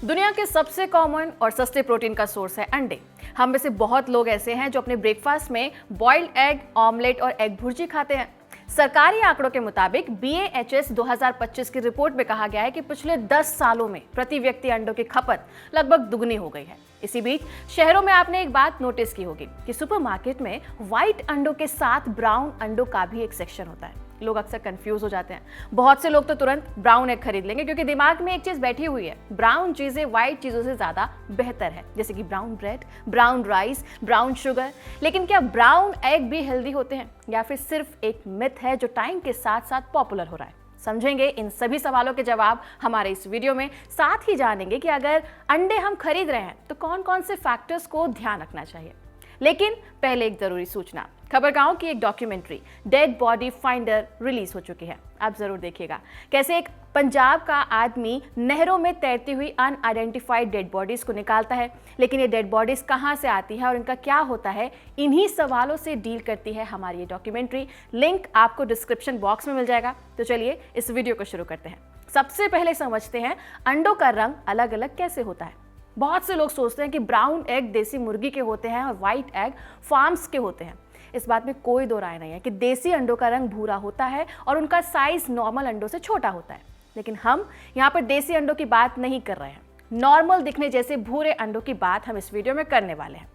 दुनिया के सबसे कॉमन और सस्ते प्रोटीन का सोर्स है अंडे। हम में से बहुत लोग ऐसे हैं जो अपने ब्रेकफास्ट में बॉइल्ड एग, ऑमलेट और एग भुर्जी खाते हैं। सरकारी आंकड़ों के मुताबिक BAHS 2025 की रिपोर्ट में कहा गया है कि पिछले 10 सालों में प्रति व्यक्ति अंडों की खपत लगभग दुगनी हो गई है। इसी बीच शहरों में आपने एक बात नोटिस की होगी कि सुपरमार्केट में व्हाइट अंडों के साथ ब्राउन अंडों का भी एक सेक्शन होता है। लोग अक्सर कंफ्यूज हो जाते हैं। बहुत से लोग तो तुरंत ब्राउन एग खरीद लेंगे क्योंकि दिमाग में एक चीज बैठी हुई है, ब्राउन चीजें व्हाइट चीजों से ज्यादा बेहतर है, जैसे कि brown bread, brown rice, brown sugar. लेकिन क्या ब्राउन एग भी हेल्दी होते हैं या फिर सिर्फ एक मिथ है जो टाइम के साथ साथ पॉपुलर हो रहा है? समझेंगे इन सभी सवालों के जवाब हमारे इस वीडियो में। साथ ही जानेंगे कि अगर अंडे हम खरीद रहे हैं तो कौन कौन से फैक्टर्स को ध्यान रखना चाहिए। लेकिन पहले एक जरूरी सूचना, खबरगांव की एक documentary dead body finder release हो चुकी है। आप जरूर देखिएगा कैसे एक पंजाब का आदमी नहरों में तैरती हुई अनआइडेंटिफाइड डेड बॉडीज को निकालता है। लेकिन ये डेड बॉडीज कहां से आती है और इनका क्या होता है, इन्हीं सवालों से डील करती है हमारी ये डॉक्यूमेंट्री। लिंक आपको डिस्क्रिप्शन बॉक्स में मिल जाएगा। तो चलिए इस वीडियो को शुरू करते हैं। सबसे पहले समझते हैं अंडों का रंग अलग अलग कैसे होता है। बहुत से लोग सोचते हैं कि ब्राउन एग देसी मुर्गी के होते हैं और व्हाइट एग फार्म्स के होते हैं। इस बात में कोई दो राय नहीं है कि देसी अंडों का रंग भूरा होता है और उनका साइज नॉर्मल अंडों से छोटा होता है। लेकिन हम यहाँ पर देसी अंडों की बात नहीं कर रहे हैं। नॉर्मल दिखने जैसे भूरे अंडों की बात हम इस वीडियो में करने वाले हैं।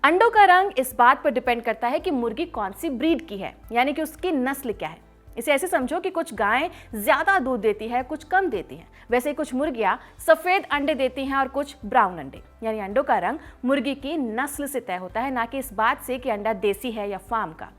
अंडों का रंग इस बात पर डिपेंड करता है कि मुर्गी कौन सी ब्रीड की है, यानी कि उसकी नस्ल क्या है। इसे ऐसे समझो कि कुछ गायें ज्यादा दूध देती है, कुछ कम देती हैं। वैसे ही कुछ मुर्गियां सफेद अंडे देती हैं और कुछ ब्राउन अंडे। यानी अंडों का रंग मुर्गी की नस्ल से तय होता है, ना कि इस बात से कि अंडा देसी है या फार्म का।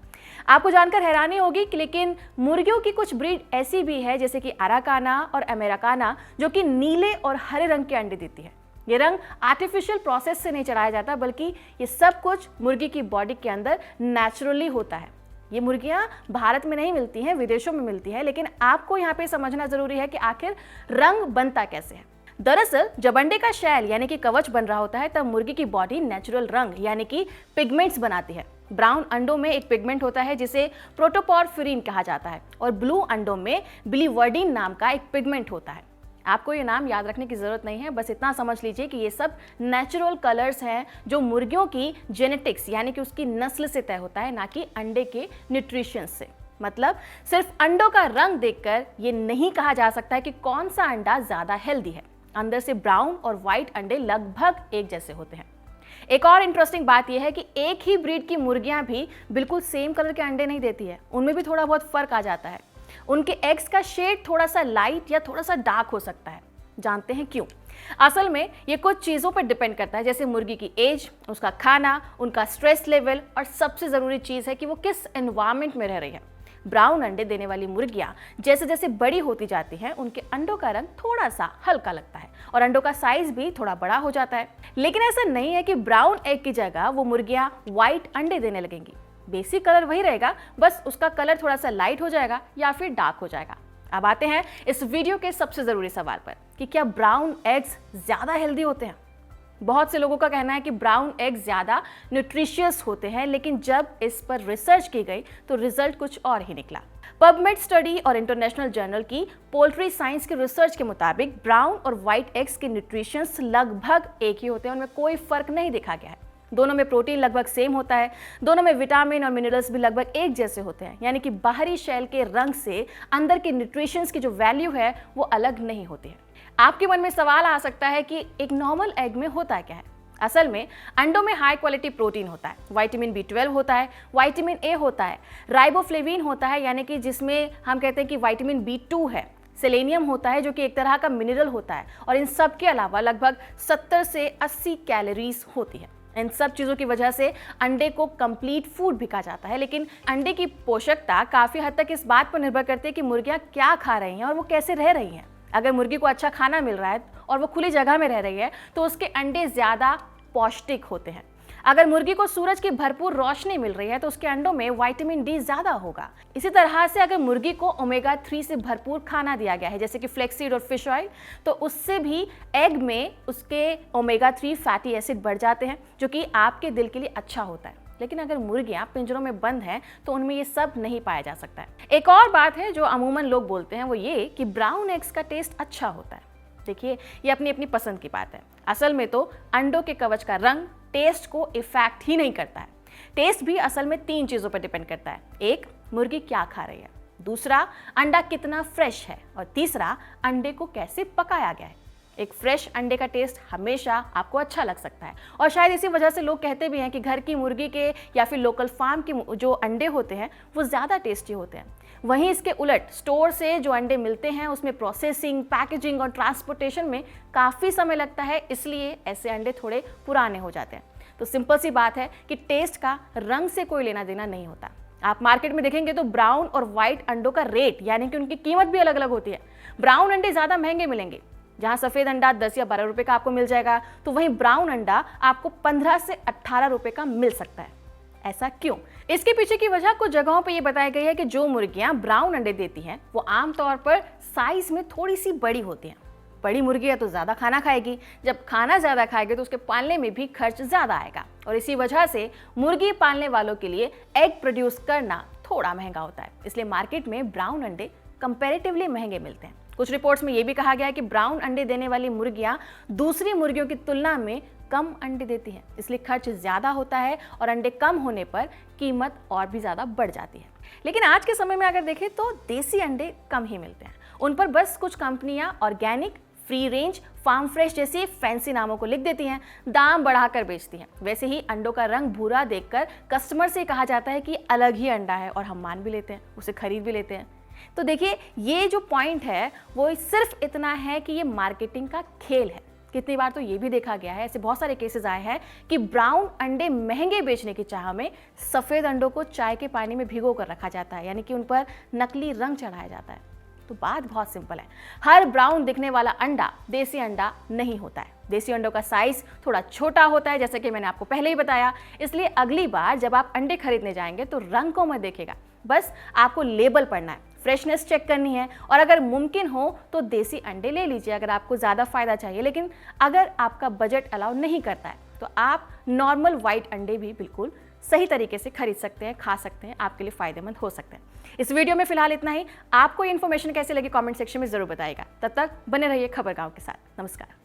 आपको जानकर हैरानी होगी कि लेकिन मुर्गियों की कुछ ब्रीड ऐसी भी है जैसे कि अराकाना और अमेरिकाना, जो कि नीले और हरे रंग के अंडे देती है। ये रंग आर्टिफिशियल प्रोसेस से नहीं चढ़ाया जाता, बल्कि ये सब कुछ मुर्गी की बॉडी के अंदर नेचुरली होता है। ये मुर्गियां भारत में नहीं मिलती हैं, विदेशों में मिलती हैं। लेकिन आपको यहाँ पे समझना जरूरी है कि आखिर रंग बनता कैसे है। दरअसल जब अंडे का शैल यानी कि कवच बन रहा होता है, तब मुर्गी की बॉडी नेचुरल रंग यानी कि पिगमेंट्स बनाती है। ब्राउन अंडों में एक पिगमेंट होता है जिसे प्रोटोपोर्फिरिन कहा जाता है और ब्लू अंडों में बिलीवर्डिन नाम का एक पिगमेंट होता है। आपको ये नाम याद रखने की जरूरत नहीं है, बस इतना समझ लीजिए कि ये सब नेचुरल कलर्स हैं जो मुर्गियों की जेनेटिक्स यानी कि उसकी नस्ल से तय होता है, ना कि अंडे के न्यूट्रिशन से। मतलब सिर्फ अंडों का रंग देखकर ये नहीं कहा जा सकता है कि कौन सा अंडा ज्यादा हेल्दी है। अंदर से ब्राउन और व्हाइट अंडे लगभग एक जैसे होते हैं। एक और इंटरेस्टिंग बात यह है कि एक ही ब्रीड की मुर्गियां भी बिल्कुल सेम कलर के अंडे नहीं देती है, उनमें भी थोड़ा बहुत फर्क आ जाता है। उनके एग्स का शेड थोड़ा सा लाइट या थोड़ा सा डार्क हो सकता है। जानते हैं क्यों? असल में ये कुछ चीजों पर डिपेंड करता है, जैसे मुर्गी की एज, उसका खाना, उनका स्ट्रेस लेवल और सबसे जरूरी चीज है कि वो किस एनवायरनमेंट में रह रही है। ब्राउन अंडे देने वाली मुर्गियां जैसे जैसे बड़ी होती जाती हैं, उनके अंडों का रंग थोड़ा सा हल्का लगता है और अंडों का साइज भी थोड़ा बड़ा हो जाता है। लेकिन ऐसा नहीं है कि ब्राउन एग की जगह वो मुर्गियां व्हाइट अंडे देने लगेंगी। बेसिक कलर वही रहेगा, बस उसका कलर थोड़ा सा लाइट हो जाएगा या फिर डार्क हो जाएगा। अब आते हैं इस वीडियो के सबसे जरूरी सवाल पर कि क्या ब्राउन एग्स ज्यादा हेल्दी होते हैं? बहुत से लोगों का कहना है कि ब्राउन एग ज्यादा न्यूट्रिशियस होते हैं, लेकिन जब इस पर रिसर्च की गई तो रिजल्ट कुछ और ही निकला। पबमेड स्टडी और इंटरनेशनल जर्नल की पोल्ट्री साइंस के रिसर्च के मुताबिक ब्राउन और व्हाइट एग्स के न्यूट्रिशंस लगभग एक ही होते हैं, उनमें कोई फर्क नहीं देखा गया है। दोनों में प्रोटीन लगभग सेम होता है, दोनों में विटामिन और मिनरल्स भी लगभग एक जैसे होते हैं। यानी कि बाहरी शेल के रंग से अंदर के न्यूट्रिशंस की जो वैल्यू है वो अलग नहीं होती है। आपके मन में सवाल आ सकता है कि एक नॉर्मल एग में होता क्या है? असल में अंडों में हाई क्वालिटी प्रोटीन होता है, विटामिन B12 होता है, विटामिन A होता है, राइबोफ्लेविन होता है यानी कि जिसमें हम कहते हैं कि विटामिन B2 है, सेलेनियम होता है जो कि एक तरह का मिनरल होता है, और इन सब के अलावा लगभग 70 से 80 कैलोरीज होती है। इन सब चीज़ों की वजह से अंडे को कंप्लीट फूड भी कहा जाता है। लेकिन अंडे की पोषकता काफ़ी हद तक इस बात पर निर्भर करती है कि मुर्गियाँ क्या खा रही हैं और वो कैसे रह रही हैं। अगर मुर्गी को अच्छा खाना मिल रहा है और वो खुली जगह में रह रही है तो उसके अंडे ज़्यादा पौष्टिक होते हैं। अगर मुर्गी को सूरज की भरपूर रोशनी मिल रही है तो उसके अंडों में विटामिन D ज्यादा होगा। इसी तरह से अगर मुर्गी को ओमेगा 3 से भरपूर खाना दिया गया है, जैसे कि फ्लेक्सीड और फिश ऑयल, तो उससे भी एग में उसके ओमेगा 3 फैटी एसिड बढ़ जाते हैं, जो कि आपके दिल के लिए अच्छा होता है। लेकिन अगर मुर्गियां पिंजरों में बंद हैं तो उनमें ये सब नहीं पाया जा सकता है। एक और बात है जो अमूमन लोग बोलते हैं वो ये कि ब्राउन एग्स का टेस्ट अच्छा होता है। देखिए, ये अपनी अपनी पसंद की बात है। असल में तो अंडों के कवच का रंग टेस्ट को इफेक्ट ही नहीं करता है। टेस्ट भी असल में 3 चीज़ों पर डिपेंड करता है। एक, मुर्गी क्या खा रही है, दूसरा, अंडा कितना फ्रेश है, और तीसरा, अंडे को कैसे पकाया गया है। एक फ्रेश अंडे का टेस्ट हमेशा आपको अच्छा लग सकता है, और शायद इसी वजह से लोग कहते भी हैं कि घर की मुर्गी के या फिर लोकल फार्म के जो अंडे होते हैं वो ज़्यादा टेस्टी होते हैं। वहीं इसके उलट स्टोर से जो अंडे मिलते हैं उसमें प्रोसेसिंग, पैकेजिंग और ट्रांसपोर्टेशन में काफ़ी समय लगता है, इसलिए ऐसे अंडे थोड़े पुराने हो जाते हैं। तो सिंपल सी बात है कि टेस्ट का रंग से कोई लेना देना नहीं होता। आप मार्केट में देखेंगे तो ब्राउन और व्हाइट अंडों का रेट यानी कि उनकी कीमत भी अलग अलग होती है। ब्राउन अंडे ज़्यादा महंगे मिलेंगे, जहां सफ़ेद अंडा 10 या 12 रुपए का आपको मिल जाएगा, तो वहीं ब्राउन अंडा आपको 15 से 18 रुपए का मिल सकता है। ऐसा क्यों? इसके पीछे की वजह कुछ जगहों पे ये बताई गई है कि जो मुर्गियां ब्राउन अंडे देती हैं वो आमतौर पर साइज में थोड़ी सी बड़ी होती हैं। बड़ी मुर्गी है तो ज़्यादा खाना खाएगी, जब खाना ज़्यादा खाएगी तो उसके पालने में भी खर्च ज़्यादा आएगा, और इसी वजह से मुर्गी पालने वालों के लिए एग प्रोड्यूस करना थोड़ा महंगा होता है। इसलिए मार्केट में ब्राउन अंडे कंपैरेटिवली महंगे मिलते हैं। कुछ रिपोर्ट्स में यह भी कहा गया है कि ब्राउन अंडे देने वाली मुर्गियां दूसरी मुर्गियों की तुलना में कम अंडे देती हैं, इसलिए खर्च ज़्यादा होता है और अंडे कम होने पर कीमत और भी ज़्यादा बढ़ जाती है। लेकिन आज के समय में अगर देखें तो देसी अंडे कम ही मिलते हैं। उन पर बस कुछ कंपनियां organic, free range, farm fresh जैसी फैंसी नामों को लिख देती हैं, दाम बढ़ाकर बेचती हैं। वैसे ही अंडों का रंग भूरा देखकर कस्टमर से कहा जाता है कि अलग ही अंडा है, और हम मान भी लेते हैं, उसे खरीद भी लेते हैं। तो देखिए, ये जो पॉइंट है वो सिर्फ इतना है कि ये मार्केटिंग का खेल है। कितनी बार तो ये भी देखा गया है, ऐसे बहुत सारे केसेस आए हैं कि ब्राउन अंडे महंगे बेचने की चाह में सफ़ेद अंडों को चाय के पानी में भिगो कर रखा जाता है, यानी कि उन पर नकली रंग चढ़ाया जाता है। तो बात बहुत सिंपल है, हर ब्राउन दिखने वाला अंडा देसी अंडा नहीं होता है। देसी अंडों का साइज थोड़ा छोटा होता है, जैसे कि मैंने आपको पहले ही बताया। इसलिए अगली बार जब आप अंडे खरीदने जाएंगे तो रंग को मत देखिएगा, बस आपको लेबल पढ़ना है, फ्रेशनेस चेक करनी है, और अगर मुमकिन हो तो देसी अंडे ले लीजिए अगर आपको ज़्यादा फ़ायदा चाहिए। लेकिन अगर आपका बजट अलाउ नहीं करता है तो आप नॉर्मल वाइट अंडे भी बिल्कुल सही तरीके से खरीद सकते हैं, खा सकते हैं, आपके लिए फ़ायदेमंद हो सकते हैं। इस वीडियो में फिलहाल इतना ही। आपको ये इन्फॉर्मेशन कैसे लगी कमेंट सेक्शन में ज़रूर बताइएगा। तब तक बने रहिए खबर गाँव के साथ। नमस्कार।